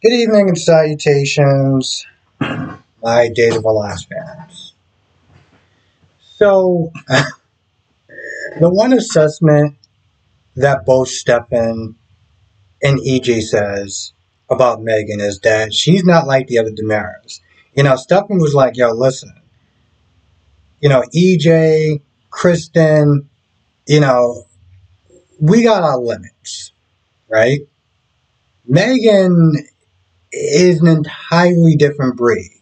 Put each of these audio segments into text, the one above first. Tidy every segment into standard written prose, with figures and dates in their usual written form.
Good evening and salutations, my Days of Our Lives fans. So, the one assessment that both Stefan and EJ says about Megan is that she's not like the other Damaras. Stefan was like, yo, listen, EJ, Kristen, you know, we got our limits, right? Megan is an entirely different breed.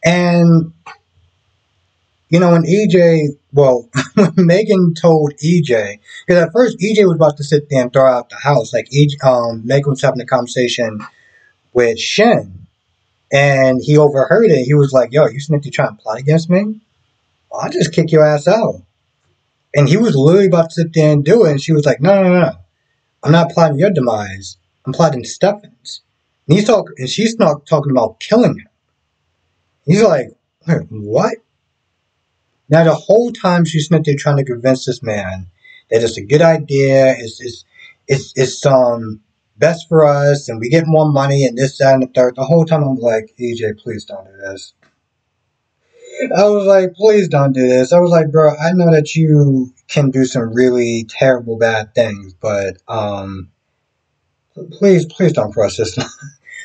And when when Megan told EJ, because at first EJ was about to sit there and throw out the house, like Megan was having a conversation with Shin, and he overheard it. He was like, "Yo, you sneaky trying to plot against me? Well, I'll just kick your ass out." And he was literally about to sit there and do it, and she was like, "No, no, no, no. I'm not plotting your demise. I'm plotting Stefan's." And she's not talking about killing him. He's like, "Wait, what?" Now, the whole time she's spent there trying to convince this man that it's a good idea, it's best for us, and we get more money, and this, that, and the third. The whole time I'm like, EJ, please don't do this. I was like, please don't do this. I was like, bro, I know that you can do some really terrible, bad things, but please don't cross this line.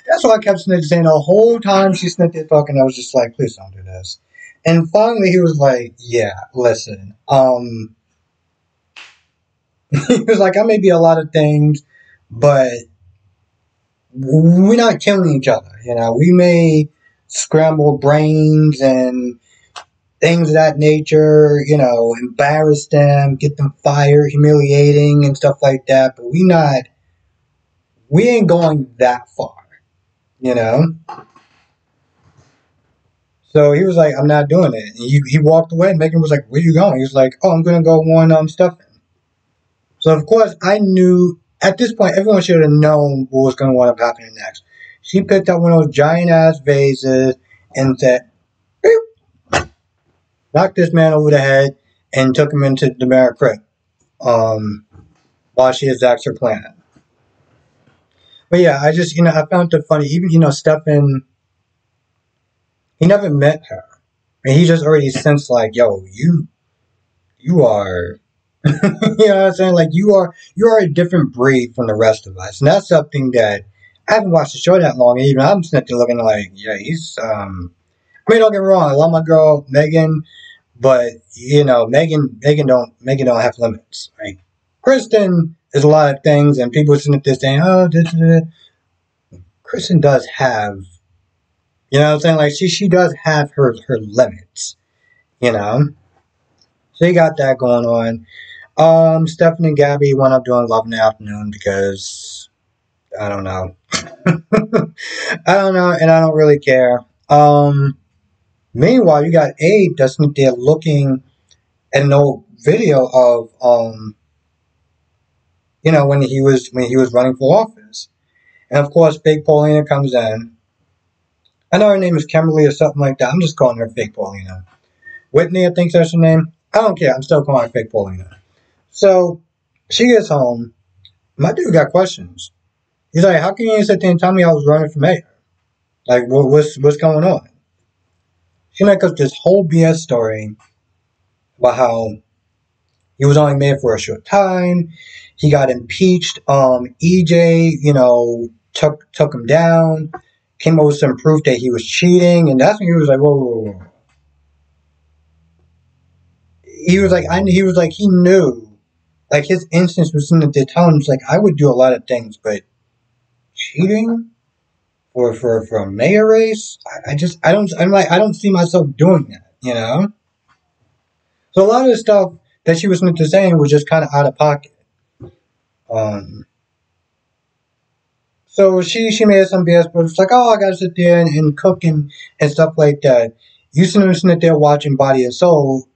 That's what I kept saying the whole time she sniffed there talking. I was just like, please don't do this. And finally, he was like, yeah, listen. He was like, I may be a lot of things, but we're not killing each other. We may scramble brains and things of that nature, embarrass them, get them fired, humiliating and stuff like that. But we ain't going that far, So he was like, I'm not doing it. And he walked away, and Megan was like, where you going? He was like, oh, I'm going to go warn Stefan. So, of course, I knew, at this point, everyone should have known what was going to wind up happening next. She picked up one of those giant-ass vases and said, beep, knocked this man over the head and took him into the Damara crypt while she exacts her plan. But, yeah, I just, I found it funny. Even, Stefan, he never met her. And he just already sensed, like, yo, you are... you know what I'm saying? Like you are a different breed from the rest of us. And that's something that I haven't watched the show that long, and even I'm sitting there looking like, yeah, he's I mean, don't get me wrong, I love my girl Megan, but Megan don't have limits. Right? Kristen is a lot of things, and people sitting there saying, oh, Kristen does have, you know what I'm saying? Like she does have her limits, So you got that going on. Stephanie and Gabby wound up doing Love in the Afternoon because I don't know. I don't know, and I don't really care. Meanwhile, you got Abe that's there looking at an old video of when he was running for office. And of course Fake Paulina comes in. I know her name is Kimberly or something like that. I'm just calling her Fake Paulina. Whitney, I think that's her name. I don't care. I'm still calling her Fake Paulina. So she gets home. My dude got questions. He's like, how can you sit there and tell me I was running for mayor? Like, what's going on? She make up this whole BS story about how he was only mayor for a short time. He got impeached. EJ, took him down. Came up with some proof that he was cheating. And that's when he was like, whoa. He was like, he knew. Like, his instance was in the tone. It's like, I would do a lot of things, but cheating for a mayor race, I don't see myself doing that, So a lot of the stuff that she was saying was just kind of out of pocket. So she made some BS, but it's like, oh, I gotta sit there and cook and stuff like that. You sit there watching Body and Soul,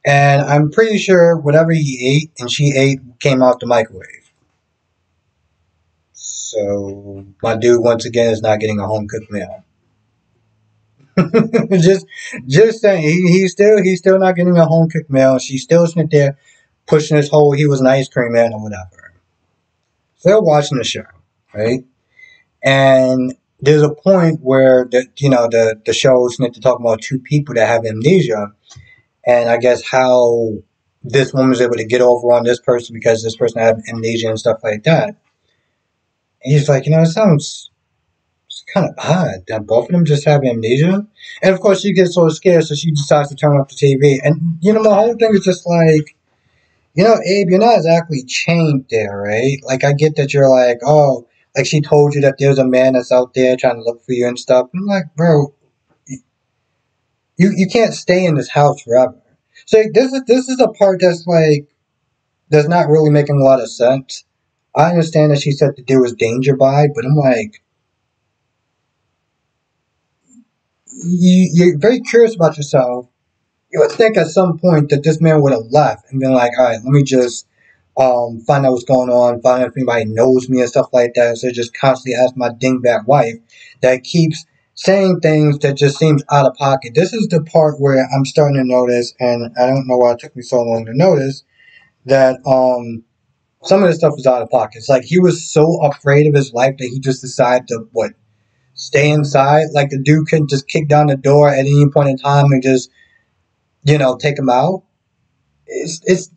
and I'm pretty sure whatever he ate and she ate came out the microwave. So my dude once again is not getting a home cooked meal. just saying, he's still not getting a home cooked meal. She's still sitting there pushing he was an ice cream man or whatever. Still watching the show, right? And there's a point where the show's meant to talk about two people that have amnesia, and I guess how this woman's able to get over on this person because this person had amnesia and stuff like that. And he's like, it sounds it's kind of odd that both of them just have amnesia. And of course, she gets so scared, so she decides to turn off the TV. And the whole thing is just like, Abe, you're not exactly chained there, right? Like, I get that you're like, oh, like she told you that there's a man that's out there trying to look for you and stuff. I'm like, bro, you can't stay in this house forever. So this is a part that's not really making a lot of sense. I understand that she said that there was danger by, but I'm like, you're very curious about yourself. You would think at some point that this man would have left and been like, all right, let me just find out what's going on, find out if anybody knows me and stuff like that. So just constantly ask my dingbat wife that keeps saying things that just seems out of pocket. This is the part where I'm starting to notice, and I don't know why it took me so long to notice that some of this stuff was out of pocket. It's like he was so afraid of his life that he just decided to stay inside. Like the dude couldn't just kick down the door at any point in time and just take him out. It's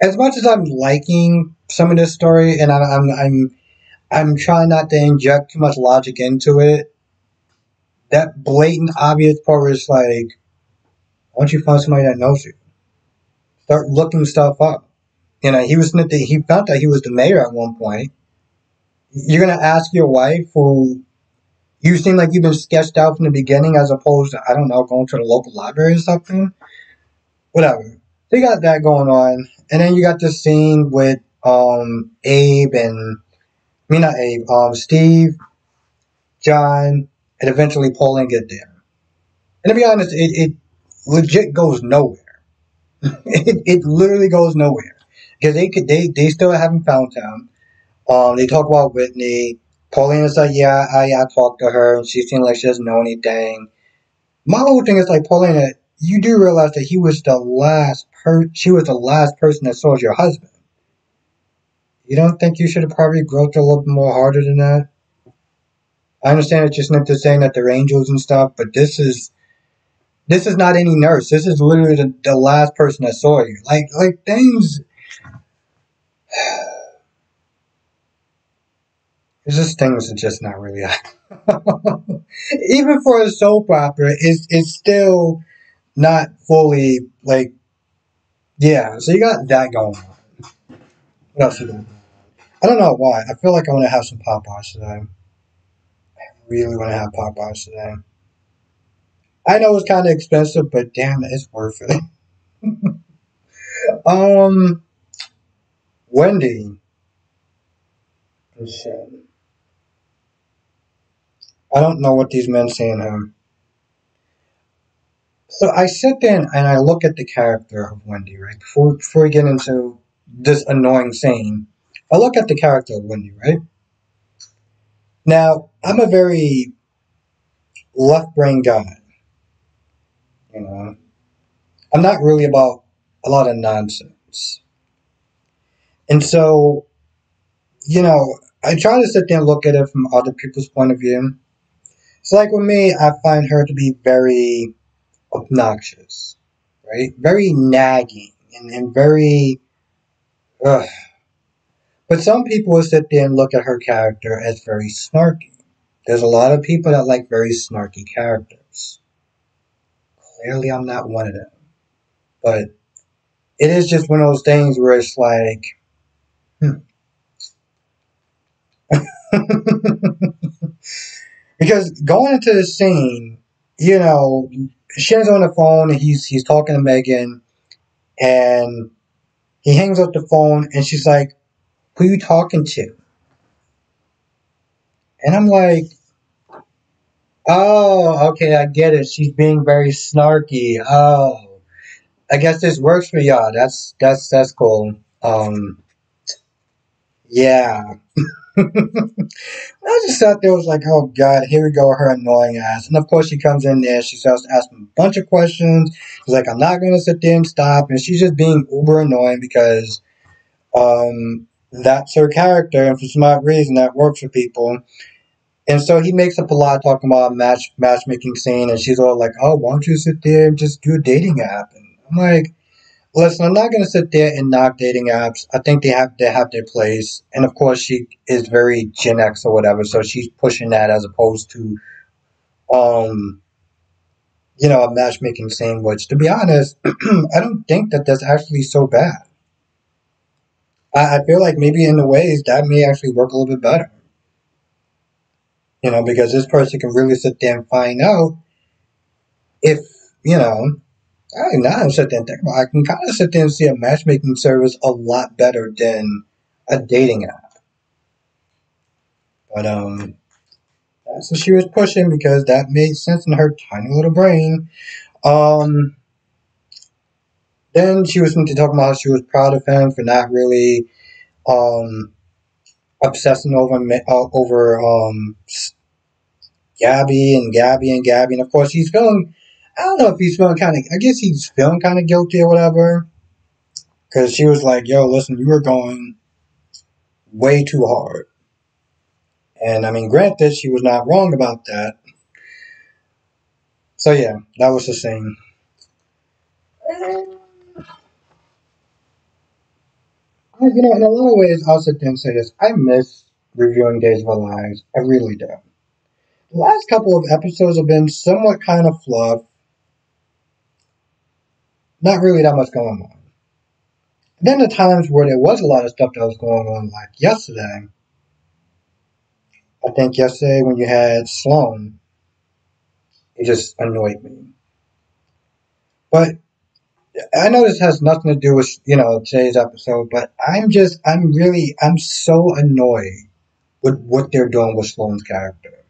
as much as I'm liking some of this story, and I'm trying not to inject too much logic into it. That blatant, obvious part is like, why don't you find somebody that knows you? Start looking stuff up. He found that he was the mayor at one point. You're gonna ask your wife, who you seem like you've been sketched out from the beginning, as opposed to, I don't know, going to the local library or something. Whatever. So you got that going on, and then you got this scene with Abe and I mean not Abe, Steve, John, and eventually Pauline get there. And to be honest, it legit goes nowhere. it literally goes nowhere because they still haven't found him. They talk about Whitney. Pauline is like, yeah, I talked to her, and she seemed like she doesn't know anything. My whole thing is like, Paulina, you do realize that she was the last person that saw your husband. You don't think you should have probably groped a little bit more harder than that? I understand that you're Snip saying that they're angels and stuff, but this is not any nurse. This is literally the last person that saw you. Like things. It's just things are just not really. Even for a soap opera, it's still not fully like. Yeah, so you got that going on. What else you got? I don't know why. I feel like I want to have some Popeyes today. Really want to have Popeyes today. I know it's kind of expensive, but damn it, it's worth it. um, Wendy. Shit. I don't know what these men saying him. So I sit there and I look at the character of Wendy, right? Before we get into this annoying scene, I look at the character of Wendy, right? Now, I'm a very left brain guy, you know. I'm not really about a lot of nonsense. And so, I try to sit there and look at it from other people's point of view. So, like with me, I find her to be very obnoxious, right? Very nagging and very. Ugh. But some people will sit there and look at her character as very snarky. There's a lot of people that like very snarky characters. Clearly, I'm not one of them. But it is just one of those things where it's like, because going into the scene, Shin's on the phone and he's talking to Megan, and he hangs up the phone and she's like, "Who you talking to?" And I'm like, "Oh, okay, I get it. She's being very snarky. Oh, I guess this works for y'all. That's cool. Yeah." I just sat there, was like, oh God, here we go, her annoying ass. And of course, she comes in there, she starts asking a bunch of questions. She's like, I'm not going to sit there and stop. And she's just being uber annoying because that's her character, and for some odd reason that works for people. And so he makes up a lot talking about a matchmaking scene, and she's all like, "Oh, why don't you sit there and just do a dating app?" And I'm like, "Listen, I'm not gonna sit there and knock dating apps. I think they have their place, and of course she is very Gen X or whatever, so she's pushing that as opposed to um a matchmaking scene. Which, to be honest, I don't think that that's actually so bad. I feel like maybe in the ways that may actually work a little bit better, because this person can really sit there and find out if you know now I'm sitting there and thinking about it, I can kind of sit there and see a matchmaking service a lot better than a dating app. But that's what she was pushing because that made sense in her tiny little brain. Um, then she was talking about how she was proud of him for not really um obsessing over Gabby, and of course he's feeling. I don't know if he's feeling kind of. I guess he's feeling kind of guilty or whatever. Because she was like, "Yo, listen, you were going way too hard." And I mean, granted, she was not wrong about that. So yeah, that was the scene. In a lot of ways, I'll sit there and say this. I miss reviewing Days of Our Lives. I really do. The last couple of episodes have been somewhat kind of fluff. Not really that much going on. And then the times where there was a lot of stuff that was going on, like yesterday. I think yesterday when you had Sloan, it just annoyed me. But I know this has nothing to do with today's episode, but I'm so annoyed with what they're doing with Sloane's character.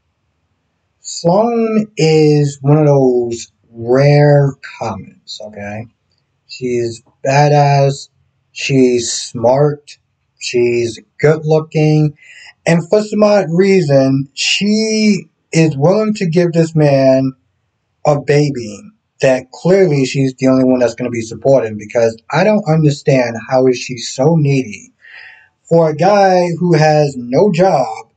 Sloane is one of those rare comics, okay? She's badass, she's smart, she's good looking, and for some odd reason, she is willing to give this man a baby that clearly she's the only one that's going to be supporting because I don't understand how is she so needy for a guy who has no job,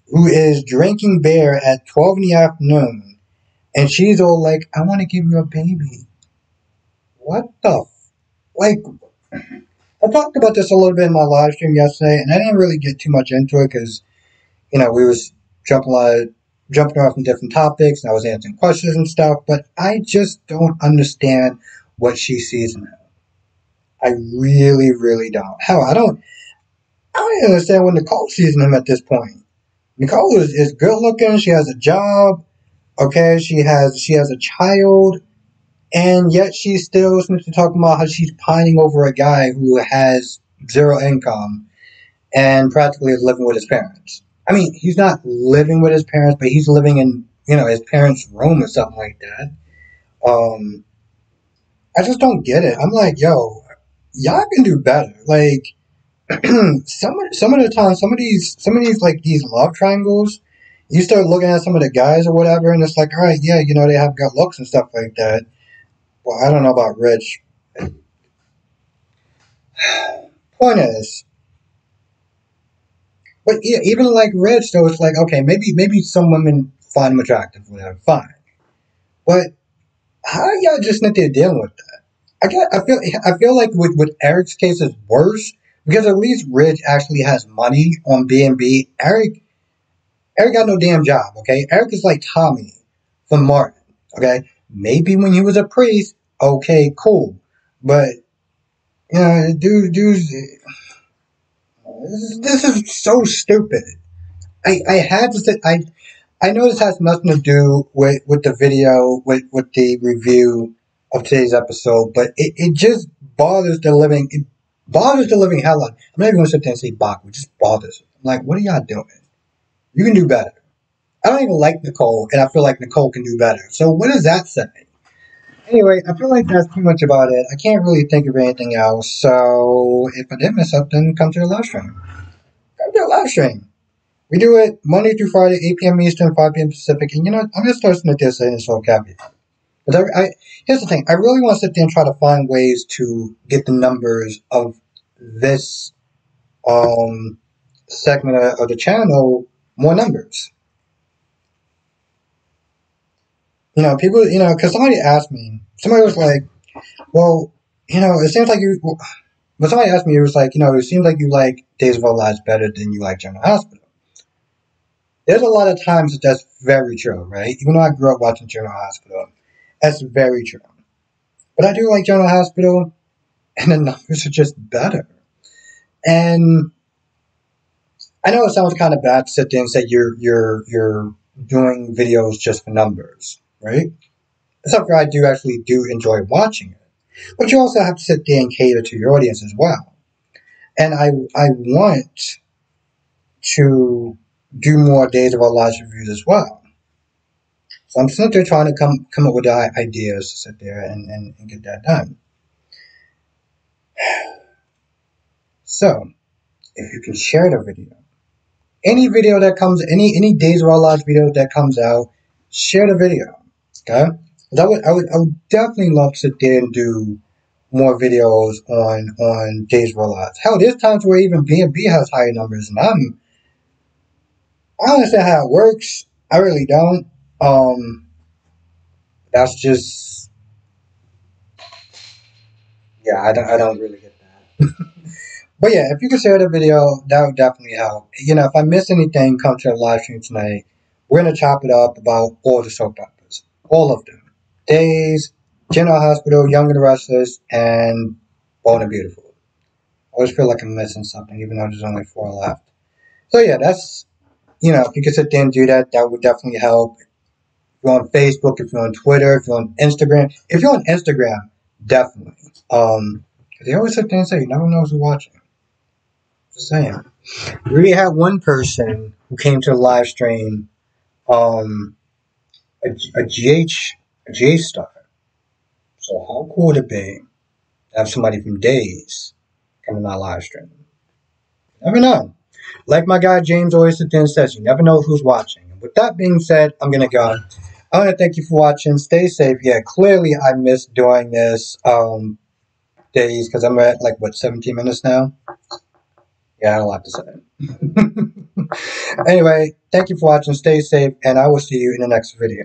who is drinking beer at 12 in the afternoon, and she's all like, I want to give you a baby. What the? Like, I talked about this a little bit in my live stream yesterday, and I didn't really get too much into it because, we was jumping around from different topics, and I was answering questions and stuff, but I just don't understand what she sees in him. I really, really don't. Hell, I don't even understand what Nicole sees in him at this point. Nicole is good looking. She has a job. Okay, she has a child, and yet she still seems to talk about how she's pining over a guy who has zero income and practically is living with his parents. I mean, he's not living with his parents, but he's living in his parents' room or something like that. Um, I just don't get it. I'm like, yo, y'all can do better. Like some of the time, some of these like these love triangles, you start looking at some of the guys or whatever, and it's like, all right, yeah, they have good looks and stuff like that. Well, I don't know about Rich. Point is, but yeah, even like Rich, though, it's like okay, maybe some women find him attractive, whatever, fine. But how are y'all just not there dealing with that? I feel like with Eric's case is worse because at least Rich actually has money on B&B. Eric got no damn job, okay? Eric is like Tommy from Martin, okay? Maybe when he was a priest, okay, cool. But, dude, this is so stupid. I had to say, I know this has nothing to do with the video, with the review of today's episode, but it just bothers the living hell out. I'm not even going to sit there and say bother, it just bothers. I'm like, what are y'all doing? You can do better. I don't even like Nicole, and I feel like Nicole can do better. So what does that say? Anyway, I feel like that's pretty much about it. I can't really think of anything else. So if I did miss something, come to the live stream. Come to the live stream. We do it Monday through Friday, 8 p.m. Eastern, 5 p.m. Pacific. And I'm going to start listening to this in this whole caveat. But here's the thing. I really want to sit there and try to find ways to get the numbers of this segment of the channel more numbers. You know, people, you know, because somebody asked me, somebody was like, well, you know, it seems like you, but somebody asked me, it was like, you know, it seems like you like Days of Our Lives better than you like General Hospital. There's a lot of times that that's very true, right? Even though I grew up watching General Hospital, that's very true. But I do like General Hospital, and the numbers are just better. And I know it sounds kind of bad to sit there and say you're doing videos just for numbers, right? It's something I do enjoy watching it. But you also have to sit there and cater to your audience as well. And I want to do more Days of Our Lives reviews as well. So I'm sitting there trying to come up with ideas to sit there and get that done. So if you can share the video, any video that comes, any Days of Our Lives video that comes out, share the video. Okay? I would definitely love to sit there and do more videos on Days of Our Lives. Hell, there's times where even B&B has higher numbers, and I don't understand how it works. I really don't. That's just, yeah, I don't really get that. But yeah, if you could share the video, that would definitely help. You know, if I miss anything, come to the live stream tonight. We're gonna chop it up about all the soap operas, all of them. Days, General Hospital, Young and the Restless, and Bold and Beautiful. I always feel like I'm missing something, even though there's only 4 left. So yeah, that's, you know, if you could sit there and do that, that would definitely help. If you're on Facebook, if you're on Twitter, if you're on Instagram. If you're on Instagram, definitely. Because they always sit there and say, you never know who's watching. Just saying. We already had one person who came to the live stream, a GH star. So how cool would it be to have somebody from Days come to our live stream? You never know. Like my guy James always sits there and says, you never know who's watching. And with that being said, I'm going to go. I want to thank you for watching. Stay safe. Yeah, clearly I missed doing this Days because I'm at 17 minutes now? Yeah, I had a lot to say. Anyway, thank you for watching. Stay safe, and I will see you in the next video.